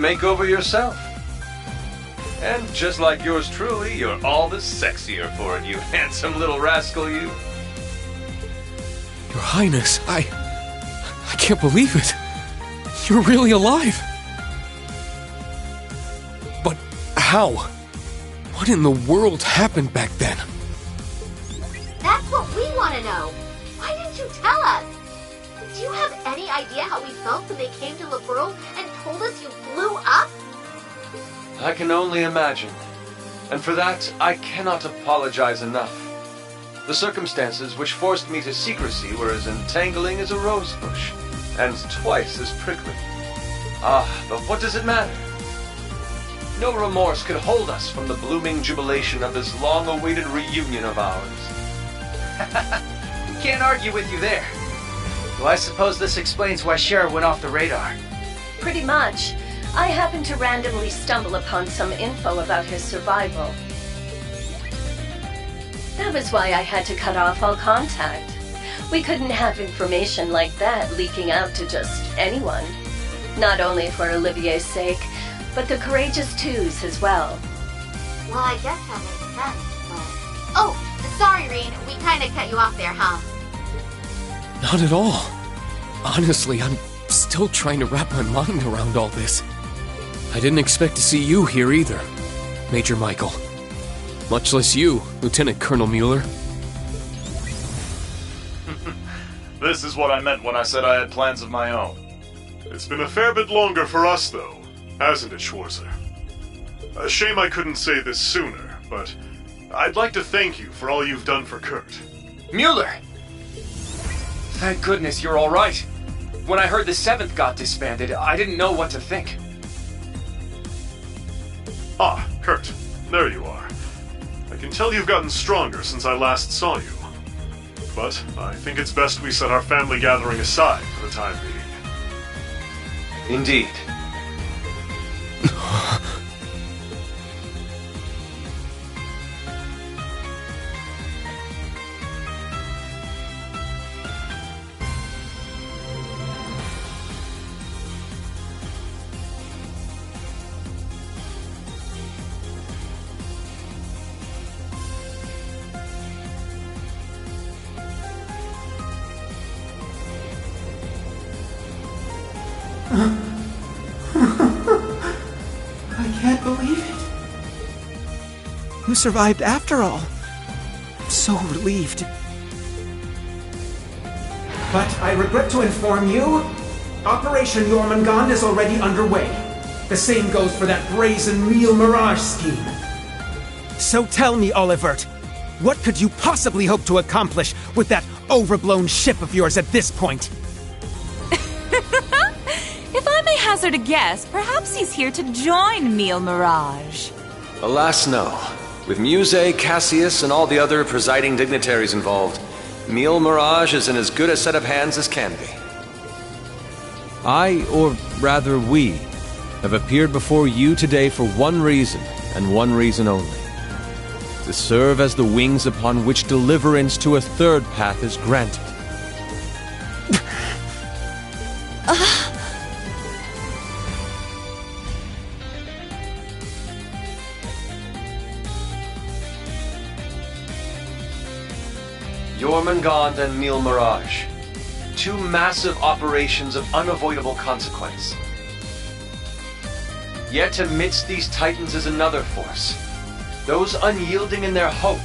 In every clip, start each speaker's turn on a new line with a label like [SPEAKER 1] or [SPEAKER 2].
[SPEAKER 1] makeover yourself. And just like yours truly, you're all the sexier for it, you handsome little rascal, you.
[SPEAKER 2] Your Highness, I can't believe it. You're really alive. But how? What in the world happened back then?
[SPEAKER 3] That's what we want to know. Why didn't you tell us? Do you have any idea how we felt when they came to Liberl and told us you blew up?
[SPEAKER 1] I can only imagine. And for that, I cannot apologize enough. The circumstances which forced me to secrecy were as entangling as a rose bush, and twice as prickly. But what does it matter? No remorse could hold us from the blooming jubilation of this long-awaited reunion of ours.
[SPEAKER 4] Can't argue with you there. Well, I suppose this explains why Shara went off the radar.
[SPEAKER 5] Pretty much. I happened to randomly stumble upon some info about his survival. That was why I had to cut off all contact. We couldn't have information like that leaking out to just anyone. Not only for Olivier's sake, but the Courageous Twos as well.
[SPEAKER 3] Well, I guess that makes sense, but... Oh, sorry, Rean. We kinda cut you off there, huh?
[SPEAKER 2] Not at all. Honestly, I'm still trying to wrap my mind around all this. I didn't expect to see you here either, Major Michael. Much less you, Lieutenant Colonel Mueller.
[SPEAKER 6] This is what I meant when I said I had plans of my own. It's been a fair bit longer for us, though, hasn't it, Schwarzer? A shame I couldn't say this sooner, but I'd like to thank you for all you've done for Kurt.
[SPEAKER 4] Mueller! Thank goodness you're alright. When I heard the 7th got disbanded, I didn't know what to think.
[SPEAKER 6] Ah, Kurt, there you are. I can tell you've gotten stronger since I last saw you. But I think it's best we set our family gathering aside for the time being.
[SPEAKER 1] Indeed.
[SPEAKER 7] I can't believe it. You survived after all. I'm so relieved. But I regret to inform you, Operation Jormungand is already underway. The same goes for that brazen Real Mirage scheme. So tell me, Olivert, what could you possibly hope to accomplish with that overblown ship of yours at this point?
[SPEAKER 8] If I may hazard a guess, perhaps he's here to join Mille Mirage.
[SPEAKER 1] Alas, no. With Muse, Cassius, and all the other presiding dignitaries involved, Mille Mirage is in as good a set of hands as can be.
[SPEAKER 9] I, or rather we, have appeared before you today for one reason, and one reason only. To serve as the wings upon which deliverance to a third path is granted.
[SPEAKER 1] Jormungand and Mille Mirage. Two massive operations of unavoidable consequence. Yet amidst these titans is another force. Those unyielding in their hope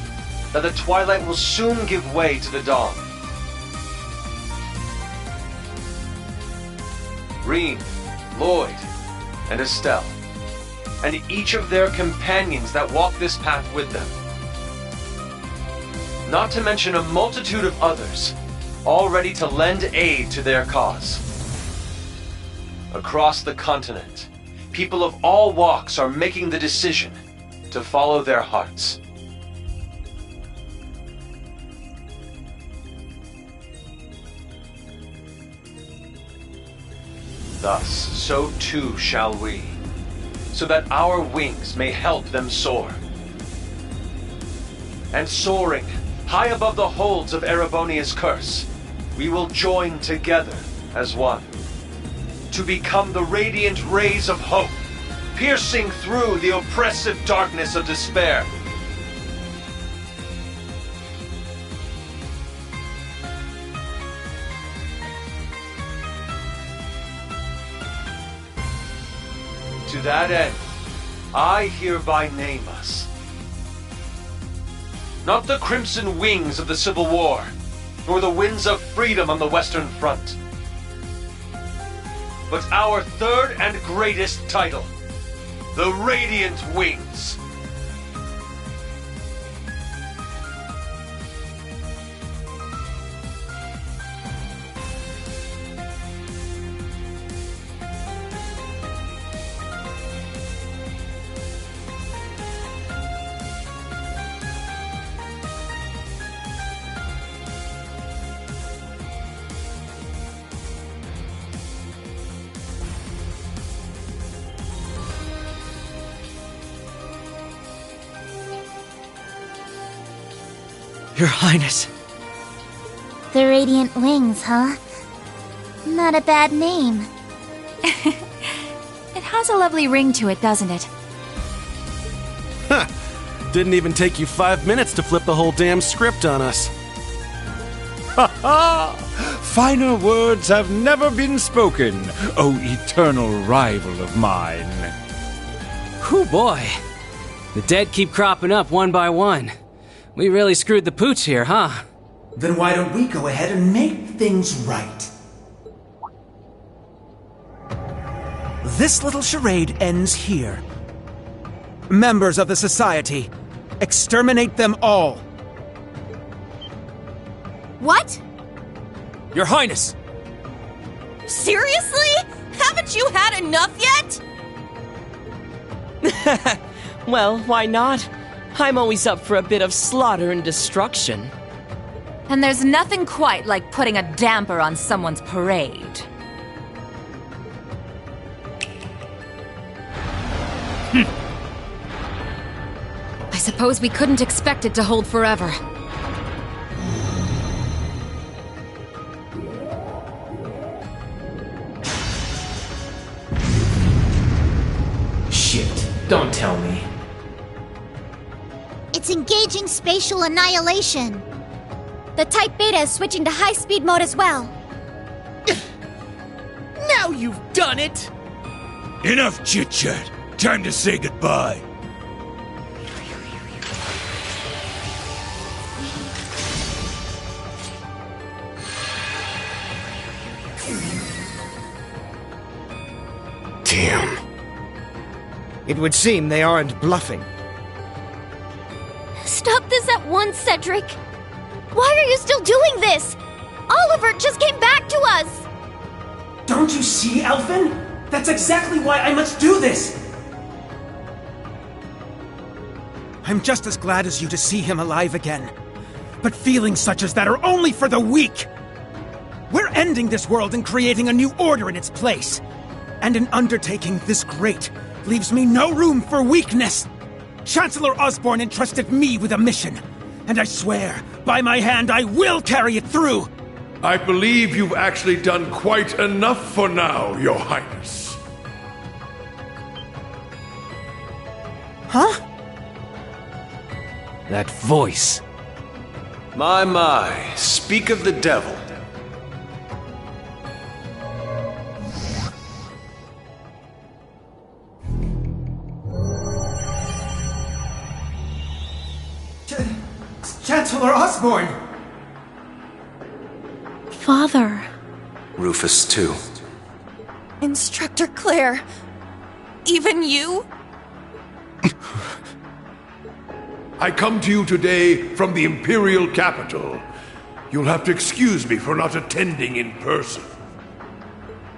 [SPEAKER 1] that the twilight will soon give way to the dawn. Rean, Lloyd, and Estelle. And each of their companions that walk this path with them. Not to mention a multitude of others, all ready to lend aid to their cause. Across the continent, people of all walks are making the decision to follow their hearts. Thus, so too shall we, so that our wings may help them soar. And soaring, high above the holds of Erebonia's curse, we will join together as one, to become the radiant rays of hope piercing through the oppressive darkness of despair. To that end, I hereby name us. Not the crimson wings of the Civil War, nor the winds of freedom on the Western Front, but our third and greatest title, the Radiant Wings.
[SPEAKER 10] Your Highness.
[SPEAKER 11] The Radiant Wings, huh? Not a bad name.
[SPEAKER 8] It has a lovely ring to it, doesn't it?
[SPEAKER 10] Huh. Didn't even take you 5 minutes to flip the whole damn script on us.
[SPEAKER 12] Ha ha! Finer words have never been spoken, O eternal rival of mine.
[SPEAKER 13] Whew, boy. The dead keep cropping up one by one. We really screwed the pooch here, huh?
[SPEAKER 7] Then why don't we go ahead and make things right? This little charade ends here. Members of the Society, exterminate them all.
[SPEAKER 8] What?
[SPEAKER 2] Your Highness!
[SPEAKER 14] Seriously? Haven't you had enough yet?
[SPEAKER 15] Well, why not? I'm always up for a bit of slaughter and destruction.
[SPEAKER 8] And there's nothing quite like putting a damper on someone's parade. I suppose we couldn't expect it to hold forever.
[SPEAKER 2] Shit, don't tell me.
[SPEAKER 11] It's engaging spatial annihilation. The Type Beta is switching to high-speed mode as well.
[SPEAKER 10] Now you've done it!
[SPEAKER 12] Enough chit-chat. Time to say goodbye.
[SPEAKER 10] Damn. It would seem they aren't bluffing.
[SPEAKER 11] Stop this at once, Cedric! Why are you still doing this? Oliver just came back to us!
[SPEAKER 7] Don't you see, Elfin? That's exactly why I must do this! I'm just as glad as you to see him alive again. But feelings such as that are only for the weak! We're ending this world and creating a new order in its place. And an undertaking this great leaves me no room for weakness! Chancellor Osborn entrusted me with a mission, and I swear, by my hand, I will carry it through!
[SPEAKER 16] I believe you've actually done quite enough for now, Your Highness.
[SPEAKER 7] Huh?
[SPEAKER 2] That voice.
[SPEAKER 1] My, speak of the devil.
[SPEAKER 7] Chancellor Osborn!
[SPEAKER 11] Father.
[SPEAKER 1] Rufus, too.
[SPEAKER 14] Instructor Claire. Even you?
[SPEAKER 16] I come to you today from the Imperial capital. You'll have to excuse me for not attending in person.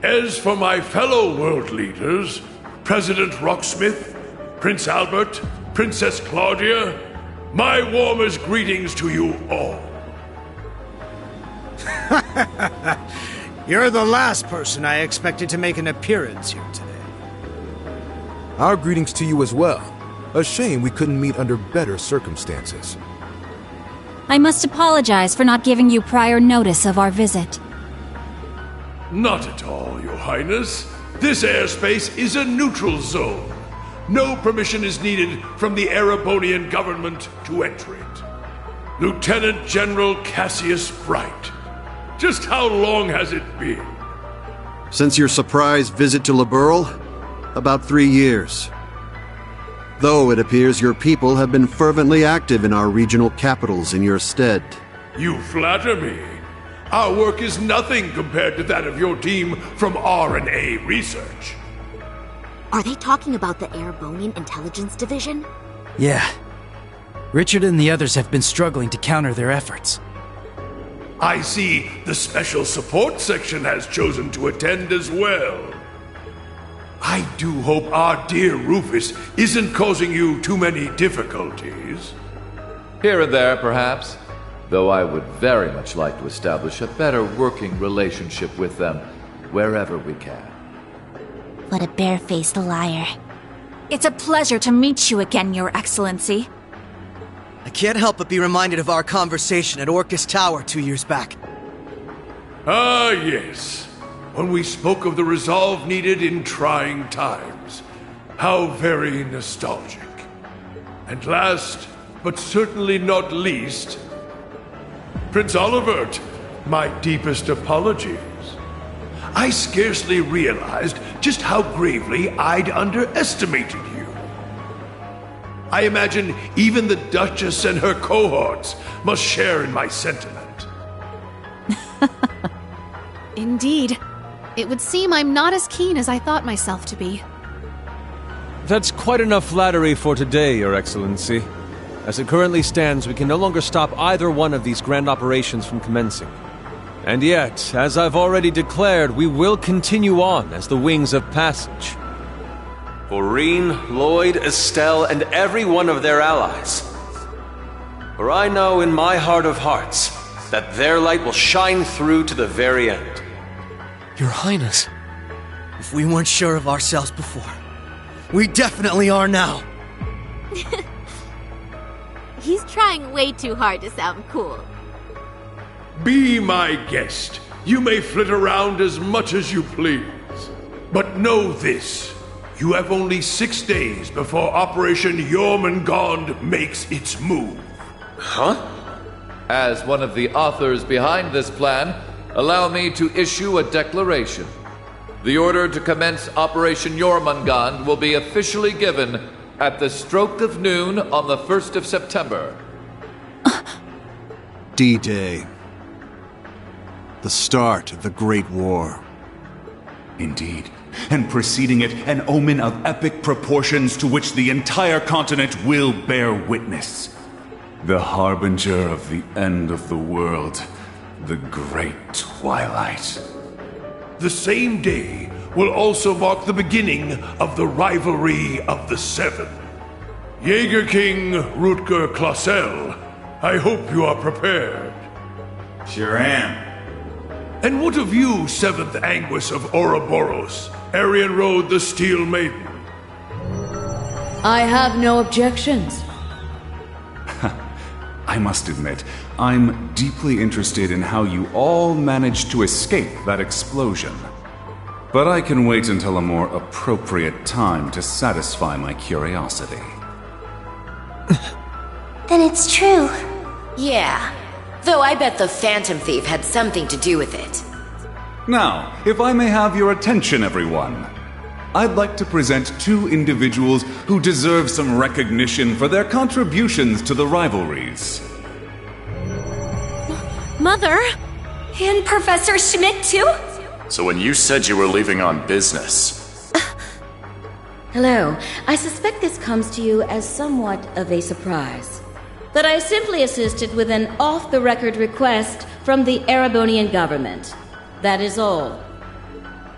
[SPEAKER 16] As for my fellow world leaders, President Rocksmith, Prince Albert, Princess Claudia, my warmest greetings to you all.
[SPEAKER 10] You're the last person I expected to make an appearance here today.
[SPEAKER 17] Our greetings to you as well. A shame we couldn't meet under better circumstances.
[SPEAKER 18] I must apologize for not giving you prior notice of our visit.
[SPEAKER 16] Not at all, Your Highness. This airspace is a neutral zone. No permission is needed from the Erebonian government to enter it. Lieutenant General Cassius Bright. Just how long has it been?
[SPEAKER 19] Since your surprise visit to Liberl? About 3 years. Though it appears your people have been fervently active in our regional capitals in your stead.
[SPEAKER 16] You flatter me. Our work is nothing compared to that of your team from R&A Research.
[SPEAKER 3] Are they talking about the Erebonian Intelligence Division?
[SPEAKER 20] Yeah. Richard and the others have been struggling to counter their efforts.
[SPEAKER 16] I see the Special Support Section has chosen to attend as well. I do hope our dear Rufus isn't causing you too many difficulties.
[SPEAKER 21] Here and there, perhaps. Though I would very much like to establish a better working relationship with them wherever we can.
[SPEAKER 11] What a barefaced liar.
[SPEAKER 8] It's a pleasure to meet you again, Your Excellency.
[SPEAKER 22] I can't help but be reminded of our conversation at Orcus Tower 2 years back.
[SPEAKER 16] Ah, yes. When we spoke of the resolve needed in trying times. How very nostalgic. And last, but certainly not least, Prince Olivert, my deepest apologies. I scarcely realized just how gravely I'd underestimated you. I imagine even the Duchess and her cohorts must share in my sentiment.
[SPEAKER 23] Indeed. It would seem I'm not as keen as I thought myself to be.
[SPEAKER 9] That's quite enough flattery for today, Your Excellency. As it currently stands, we can no longer stop either one of these grand operations from commencing. And yet, as I've already declared, we will continue on as the Wings of Passage.
[SPEAKER 1] For Reen, Lloyd, Estelle, and every one of their allies. For I know in my heart of hearts that their light will shine through to the very end.
[SPEAKER 2] Your Highness.
[SPEAKER 22] If we weren't sure of ourselves before, we definitely are now.
[SPEAKER 3] He's trying way too hard to sound cool.
[SPEAKER 16] Be my guest. You may flit around as much as you please. But know this. You have only 6 days before Operation Jormungand makes its move.
[SPEAKER 21] Huh? As one of the authors behind this plan, allow me to issue a declaration. The order to commence Operation Jormungand will be officially given at the stroke of noon on the 1st of September.
[SPEAKER 19] D-Day. The start of the Great War.
[SPEAKER 24] Indeed. And preceding it, an omen of epic proportions to which the entire continent will bear witness. The harbinger of the end of the world. The Great Twilight.
[SPEAKER 16] The same day will also mark the beginning of the rivalry of the Seven. Jaeger King Rutger Clausel, I hope you are prepared.
[SPEAKER 24] Sure am.
[SPEAKER 16] And what of you, 7th Anguis of Ouroboros, Arian Road the Steel Maiden?
[SPEAKER 25] I have no objections.
[SPEAKER 24] I must admit, I'm deeply interested in how you all managed to escape that explosion. But I can wait until a more appropriate time to satisfy my curiosity.
[SPEAKER 11] Then it's true.
[SPEAKER 26] Yeah. Though I bet the Phantom Thief had something to do with it.
[SPEAKER 24] Now, if I may have your attention, everyone. I'd like to present 2 individuals who deserve some recognition for their contributions to the rivalries.
[SPEAKER 11] Mother?
[SPEAKER 5] And Professor Schmidt, too?
[SPEAKER 27] So when you said you were leaving on business...
[SPEAKER 25] Hello. I suspect this comes to you as somewhat of a surprise. That I simply assisted with an off-the-record request from the Erebonian government. That is all.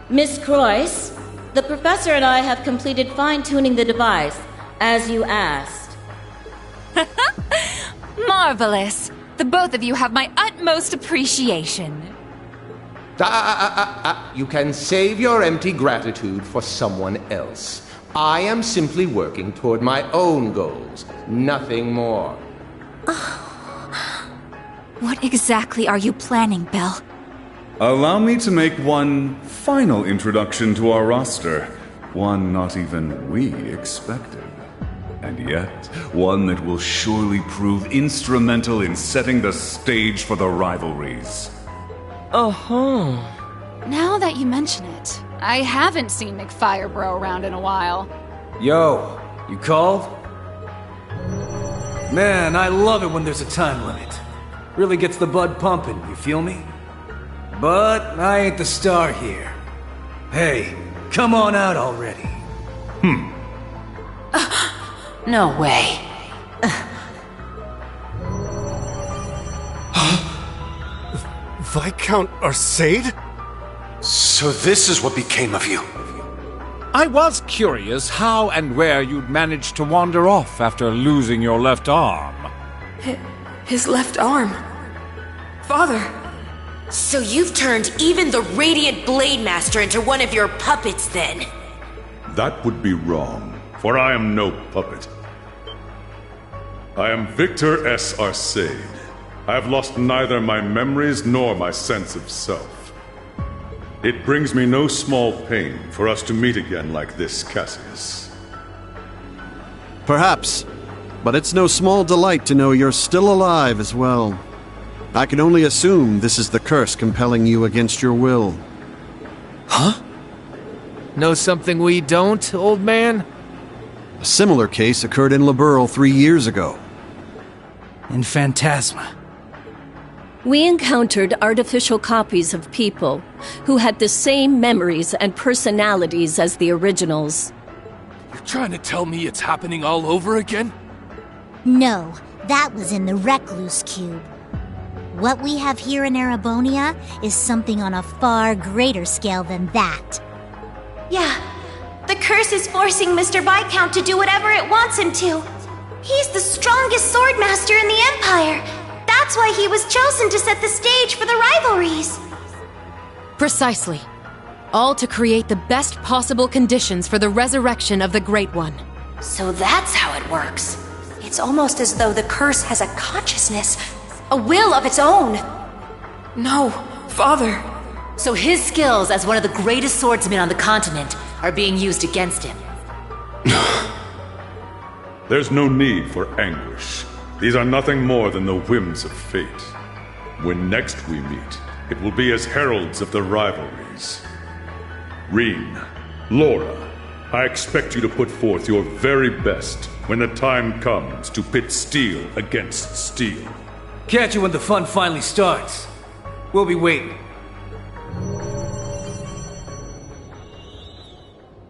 [SPEAKER 25] Miss Croyce, the professor and I have completed fine-tuning the device, as you asked.
[SPEAKER 8] Marvelous. The both of you have my utmost appreciation.
[SPEAKER 28] You can save your empty gratitude for someone else. I am simply working toward my own goals, nothing more.
[SPEAKER 8] What exactly are you planning, Belle?
[SPEAKER 24] Allow me to make one final introduction to our roster. One not even we expected. And yet, one that will surely prove instrumental in setting the stage for the rivalries.
[SPEAKER 4] Uh-huh.
[SPEAKER 23] Now that you mention it, I haven't seen McFirebro around in a while.
[SPEAKER 20] Yo, you called? Man, I love it when there's a time limit. Really gets the blood pumping, you feel me? But I ain't the star here. Hey, come on out already.
[SPEAKER 26] No way.
[SPEAKER 6] Viscount Arcade?
[SPEAKER 7] So this is what became of you.
[SPEAKER 10] I was curious how and where you'd managed to wander off after losing your left arm.
[SPEAKER 12] His left arm. Father.
[SPEAKER 26] So you've turned even the Radiant Blade Master into one of your puppets, then?
[SPEAKER 16] That would be wrong, for I am no puppet. I am Victor S. Arcade. I have lost neither my memories nor my sense of self. It brings me no small pain for us to meet again like this, Cassius.
[SPEAKER 19] Perhaps, but it's no small delight to know you're still alive as well. I can only assume this is the curse compelling you against your will.
[SPEAKER 2] Huh? Know something we don't, old man?
[SPEAKER 19] A similar case occurred in Liberl 3 years ago.
[SPEAKER 20] In Phantasma.
[SPEAKER 5] We encountered artificial copies of people who had the same memories and personalities as the originals.
[SPEAKER 13] You're trying to tell me it's happening all over again?
[SPEAKER 14] No, that was in the Recluse Cube. What we have here in Erebonia is something on a far greater scale than that.
[SPEAKER 11] Yeah, the curse is forcing Mr. Viscount to do whatever it wants him to. He's the strongest swordmaster in the Empire. That's why he was chosen to set the stage for the rivalries.
[SPEAKER 23] Precisely. All to create the best possible conditions for the resurrection of the Great One.
[SPEAKER 26] So that's how it works. It's almost as though the curse has a consciousness, a will of its own.
[SPEAKER 12] No, Father.
[SPEAKER 26] So his skills as one of the greatest swordsmen on the continent are being used against him.
[SPEAKER 16] There's no need for anguish. These are nothing more than the whims of fate. When next we meet, it will be as heralds of the rivalries. Reen, Laura, I expect you to put forth your very best when the time comes to pit steel against steel.
[SPEAKER 20] Catch you when the fun finally starts. We'll be waiting.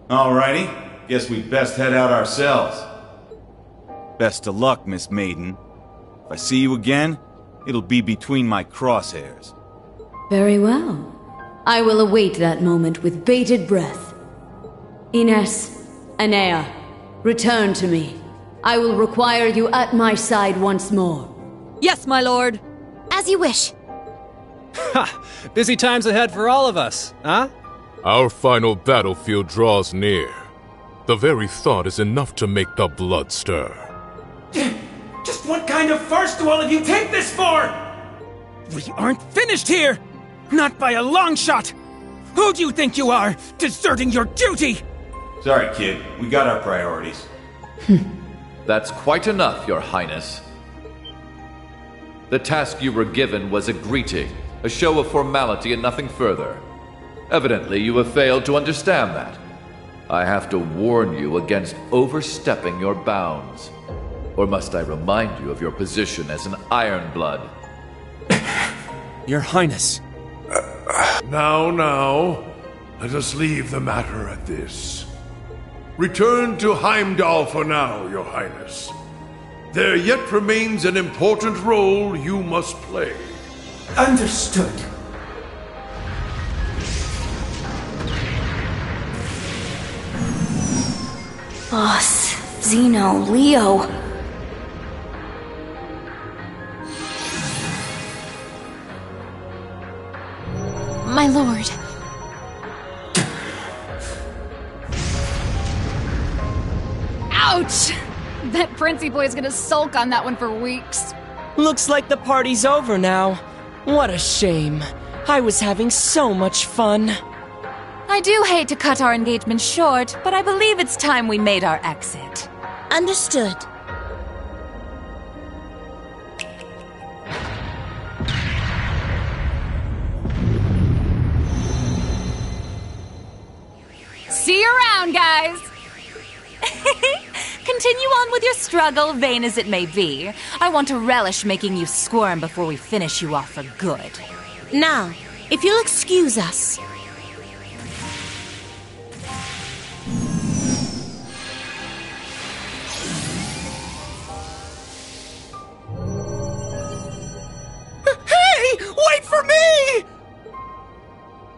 [SPEAKER 15] Alrighty, guess we'd best head out ourselves.
[SPEAKER 24] Best of luck, Miss Maiden. If I see you again, it'll be between my crosshairs.
[SPEAKER 25] Very well. I will await that moment with bated breath. Ines, Anea, return to me. I will require you at my side once more.
[SPEAKER 8] Yes, my lord.
[SPEAKER 14] As you wish.
[SPEAKER 29] Ha! Busy times ahead for all of us, huh?
[SPEAKER 30] Our final battlefield draws near. The very thought is enough to make the blood stir.
[SPEAKER 20] Just what kind of farce do all of you take this for?
[SPEAKER 29] We aren't finished here! Not by a long shot! Who do you think you are, deserting your duty?
[SPEAKER 15] Sorry, kid. We got our priorities.
[SPEAKER 21] That's quite enough, Your Highness. The task you were given was a greeting, a show of formality and nothing further. Evidently, you have failed to understand that. I have to warn you against overstepping your bounds. Or must I remind you of your position as an Ironblood?
[SPEAKER 2] Your Highness.
[SPEAKER 16] Now, let us leave the matter at this. Return to Heimdall for now, Your Highness. There yet remains an important role you must play.
[SPEAKER 20] Understood.
[SPEAKER 11] Boss, Zeno, Leo.
[SPEAKER 23] My lord. Ouch! That Princey boy's gonna sulk on that one for weeks.
[SPEAKER 4] Looks like the party's over now. What a shame. I was having so much fun.
[SPEAKER 8] I do hate to cut our engagement short, but I believe it's time we made our exit.
[SPEAKER 14] Understood.
[SPEAKER 8] See you around, guys! Continue on with your struggle, vain as it may be. I want to relish making you squirm before we finish you off for good.
[SPEAKER 14] Now, if you'll excuse us.
[SPEAKER 29] Hey! Wait for me!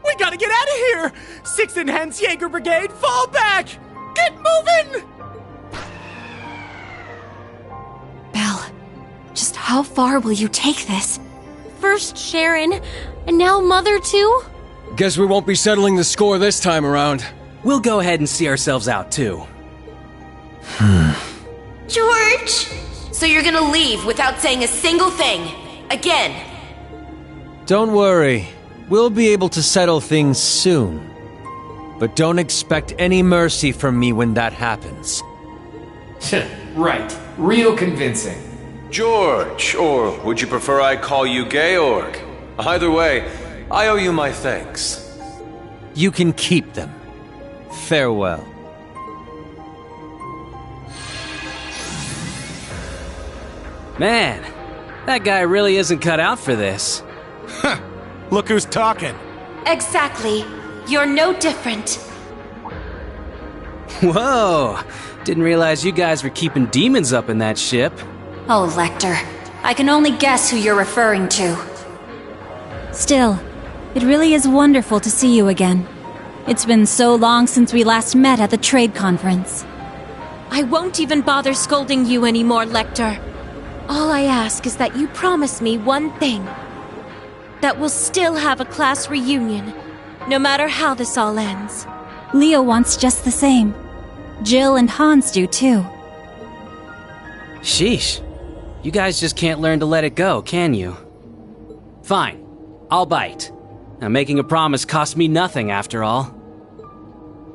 [SPEAKER 29] We gotta get out of here! 6th Enhanced Jaeger Brigade, fall back! Get moving!
[SPEAKER 11] Belle, just how far will you take this? First Sharon, and now Mother too?
[SPEAKER 1] Guess we won't be settling the score this time around.
[SPEAKER 3] We'll go ahead and see ourselves out too.
[SPEAKER 26] George! So you're gonna leave without saying a single thing? Again?
[SPEAKER 1] Don't worry. We'll be able to settle things soon. But don't expect any mercy from me when that happens.
[SPEAKER 6] Right. Real convincing.
[SPEAKER 7] George, or would you prefer I call you Georg? Either way, I owe you my thanks.
[SPEAKER 1] You can keep them. Farewell.
[SPEAKER 3] Man, that guy really isn't cut out for this.
[SPEAKER 9] Look who's talking.
[SPEAKER 26] Exactly. You're no different.
[SPEAKER 3] Whoa! Didn't realize you guys were keeping demons up in that ship.
[SPEAKER 26] Oh, Lecter. I can only guess who you're referring to.
[SPEAKER 17] Still, it really is wonderful to see you again. It's been so long since we last met at the trade conference.
[SPEAKER 11] I won't even bother scolding you anymore, Lecter. All I ask is that you promise me one thing. That we'll still have a class reunion, no matter how this all ends.
[SPEAKER 17] Leo wants just the same. Jill and Hans do too.
[SPEAKER 3] Sheesh. You guys just can't learn to let it go, can you? Fine. I'll bite. Now, making a promise costs me nothing, after all.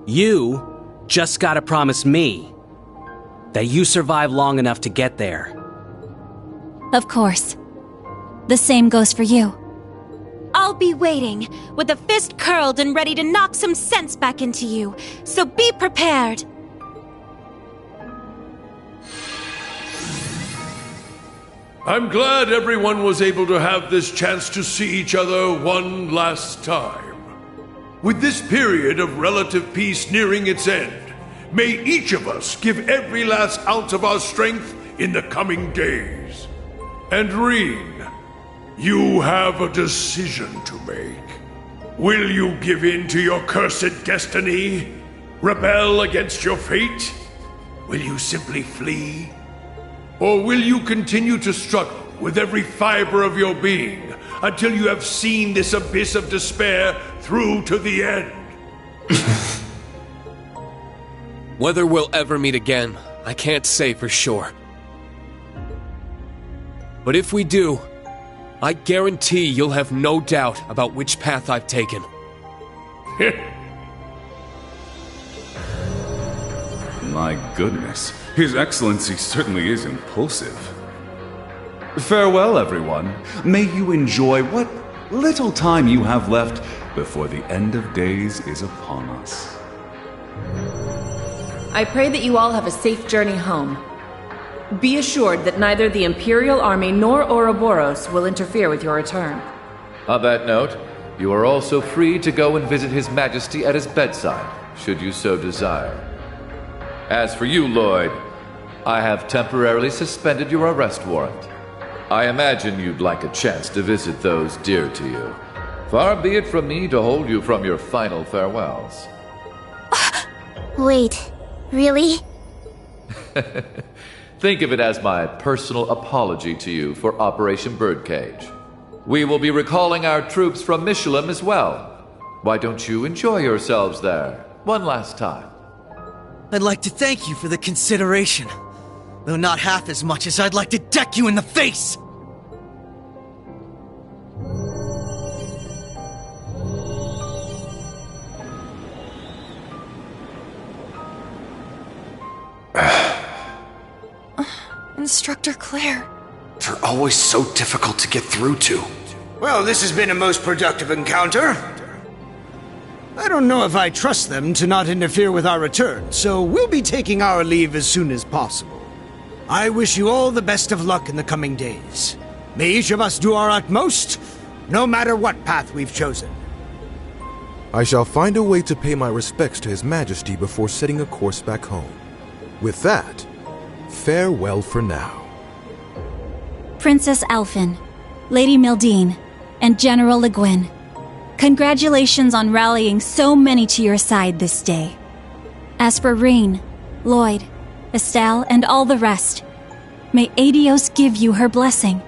[SPEAKER 3] You just gotta promise me that you survive long enough to get there.
[SPEAKER 17] Of course. The same goes for you.
[SPEAKER 11] I'll be waiting, with a fist curled and ready to knock some sense back into you, so be prepared.
[SPEAKER 16] I'm glad everyone was able to have this chance to see each other one last time. With this period of relative peace nearing its end, may each of us give every last ounce of our strength in the coming days. And Rean, you have a decision to make. Will you give in to your cursed destiny? Rebel against your fate? Will you simply flee? Or will you continue to struggle with every fiber of your being until you have seen this abyss of despair through to the end?
[SPEAKER 2] Whether we'll ever meet again, I can't say for sure. But if we do, I guarantee you'll have no doubt about which path I've taken.
[SPEAKER 24] My goodness, His Excellency certainly is impulsive. Farewell, everyone. May you enjoy what little time you have left before the end of days is upon us.
[SPEAKER 18] I pray that you all have a safe journey home. Be assured that neither the Imperial Army nor Ouroboros will interfere with your return.
[SPEAKER 21] On that note, you are also free to go and visit His Majesty at his bedside, should you so desire. As for you, Lloyd, I have temporarily suspended your arrest warrant. I imagine you'd like a chance to visit those dear to you. Far be it from me to hold you from your final farewells.
[SPEAKER 14] Wait, really?
[SPEAKER 21] Think of it as my personal apology to you for Operation Birdcage. We will be recalling our troops from Michelin as well. Why don't you enjoy yourselves there one last time?
[SPEAKER 22] I'd like to thank you for the consideration, though not half as much as I'd like to deck you in the face!
[SPEAKER 5] Instructor Claire.
[SPEAKER 10] They're always so difficult to get through to.
[SPEAKER 12] Well, this has been a most productive encounter. I don't know if I trust them to not interfere with our return, so we'll be taking our leave as soon as possible. I wish you all the best of luck in the coming days. May each of us do our utmost, no matter what path we've chosen.
[SPEAKER 13] I shall find a way to pay my respects to His Majesty before setting a course back home. With that, farewell for now.
[SPEAKER 17] Princess Alphen, Lady Mildine, and General Le Guin, congratulations on rallying so many to your side this day. As for Rean, Lloyd, Estelle, and all the rest, may Aidios give you her blessing,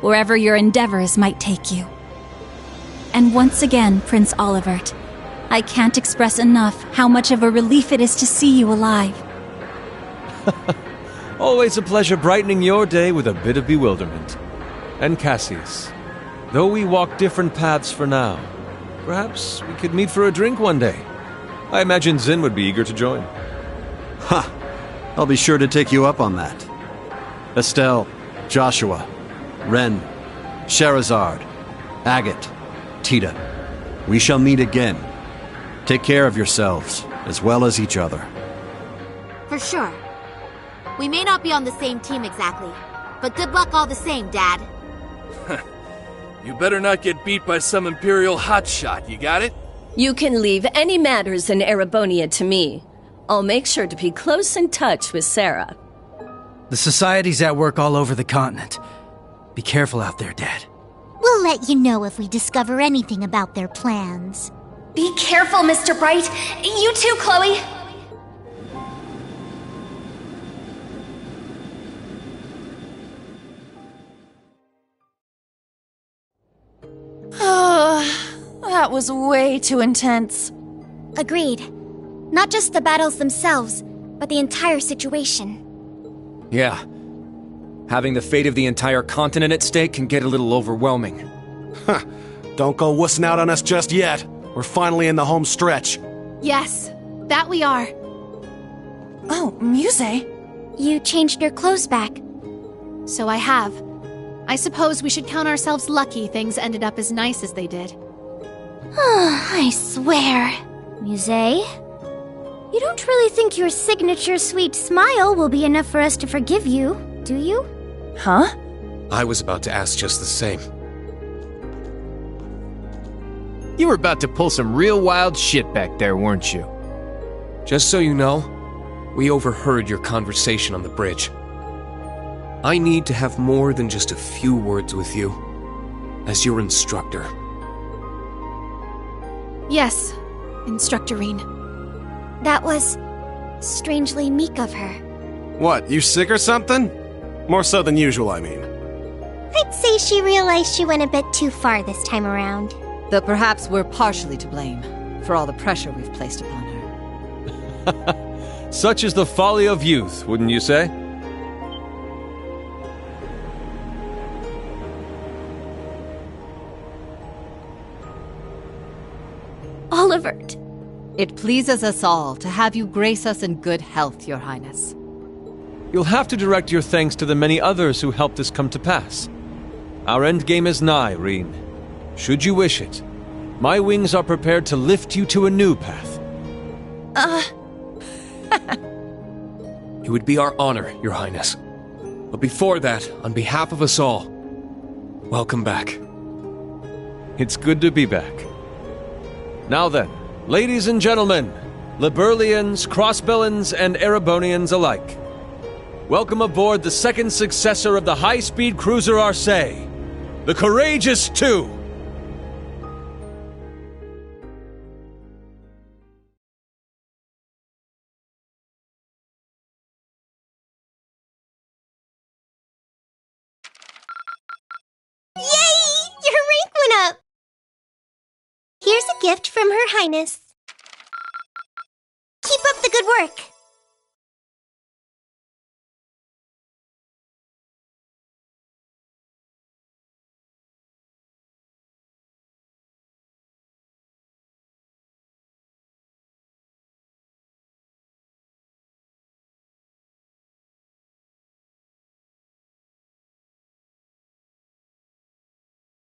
[SPEAKER 17] wherever your endeavors might take you. And once again, Prince Olivert, I can't express enough how much of a relief it is to see you alive.
[SPEAKER 1] Always a pleasure brightening your day with a bit of bewilderment. And Cassius, though we walk different paths for now, perhaps we could meet for a drink one day. I imagine Zin would be eager to join.
[SPEAKER 15] Ha! I'll be sure to take you up on that. Estelle, Joshua, Ren, Sherazard, Agate, Tita, we shall meet again. Take care of yourselves, as well as each other.
[SPEAKER 19] For sure. We may not be on the same team exactly, but good luck all the same, Dad.
[SPEAKER 25] You better not get beat by some Imperial hotshot, you got it?
[SPEAKER 27] You can leave any matters in Erebonia to me. I'll make sure to be close in touch with Sarah.
[SPEAKER 20] The Society's at work all over the continent. Be careful out there, Dad.
[SPEAKER 14] We'll let you know if we discover anything about their plans.
[SPEAKER 11] Be careful, Mr. Bright. You too, Chloe.
[SPEAKER 5] That was way too intense.
[SPEAKER 19] Agreed. Not just the battles themselves, but the entire situation.
[SPEAKER 2] Yeah. Having the fate of the entire continent at stake can get a little overwhelming.
[SPEAKER 9] Huh. Don't go wussing out on us just yet. We're finally in the home stretch.
[SPEAKER 19] Yes, that we are.
[SPEAKER 5] Oh, Muse.
[SPEAKER 19] You changed your clothes back.
[SPEAKER 28] So I have. I suppose we should count ourselves lucky things ended up as nice as they did.
[SPEAKER 19] I swear. Muse? You don't really think your signature sweet smile will be enough for us to forgive you, do you?
[SPEAKER 5] Huh?
[SPEAKER 2] I was about to ask just the same.
[SPEAKER 6] You were about to pull some real wild shit back there, weren't you?
[SPEAKER 2] Just so you know, we overheard your conversation on the bridge. I need to have more than just a few words with you, as your instructor.
[SPEAKER 28] Yes, Instructor Rean.
[SPEAKER 19] That was strangely meek of her.
[SPEAKER 9] What, you sick or something? More so than usual, I mean.
[SPEAKER 19] I'd say she realized she went a bit too far this time around.
[SPEAKER 30] Though perhaps we're partially to blame for all the pressure we've placed upon her.
[SPEAKER 1] Such is the folly of youth, wouldn't you say?
[SPEAKER 19] Olivert.
[SPEAKER 28] It pleases us all to have you grace us in good health, Your Highness.
[SPEAKER 1] You'll have to direct your thanks to the many others who helped this come to pass. Our endgame is nigh, Rean. Should you wish it, my wings are prepared to lift you to a new path.
[SPEAKER 2] It would be our honor, Your Highness. But before that, on behalf of us all, welcome back.
[SPEAKER 1] It's good to be back. Now then, ladies and gentlemen, Liberlians, Crossbellans, and Erebonians alike, welcome aboard the second successor of the high-speed cruiser Arcee, the Courageous II.
[SPEAKER 19] Here's a gift from Her Highness. Keep up the good work.